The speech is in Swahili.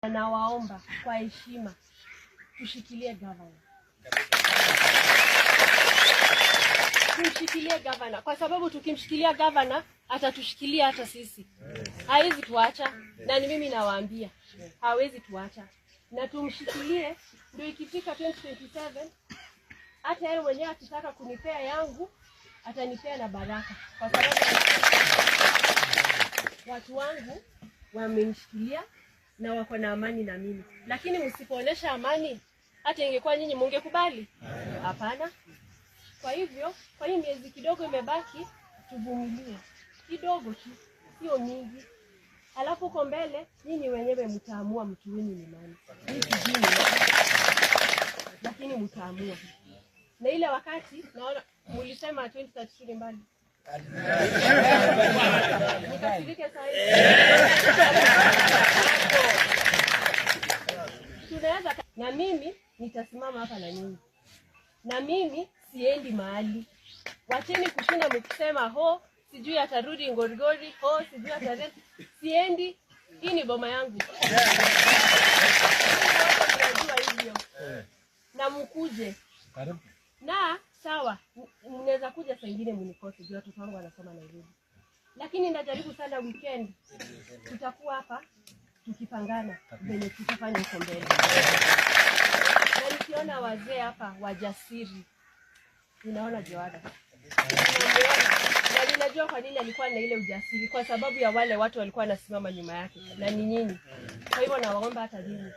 Nawaomba kwa heshima tushikilie gavana. Tumshikilie gavana kwa sababu tukimshikilia gavana atatushikilia hata sisi. Hawezi tuacha, na ni mimi nawaambia hawezi tuacha. Na tumshikilie ndio ikifika 2027 hata yeye mwenyewe akitaka kunipea yangu atanipea na baraka, kwa sababu watu wangu wamenishikilia na wako na amani na mimi. Lakini msipoonesha amani, hata ingekuwa nyinyi mungekubali? Hapana. Kwa hivyo, kwa hii miezi kidogo imebaki, tuvumilie. Kidogo tu, sio mingi. Alafu kwa mbele, nyinyi wenyewe mtaamua mtu wenu ni nani. Lakini mtaamua. Na ile wakati, naona mulisema 2032 ni mbali. Nikasirike saa hii. Tunaweza, na mimi nitasimama hapa na nyinyi. Na mimi siendi mahali. Wacheni kushinda mkisema ho sijui atarudi Ngorigori, ho sijui atarudi. Siendi. Hii ni boma yangu. Unajua hivyo. Na mkuje. Na sawa, mnaweza kuja saa nyingine mnikose, juu watoto wangu wanasoma Nairobi. Lakini najaribu sana weekend tutakuwa hapa tukipangana venye tutafanya huko mbele. Na nikiona wazee hapa wajasiri, ninaona Joada. Na ninajua kwa nini alikuwa na ile ujasiri, kwa sababu ya wale watu walikuwa wanasimama nyuma yake, na ni nyinyi. Kwa hivyo nawaomba hata nyinyi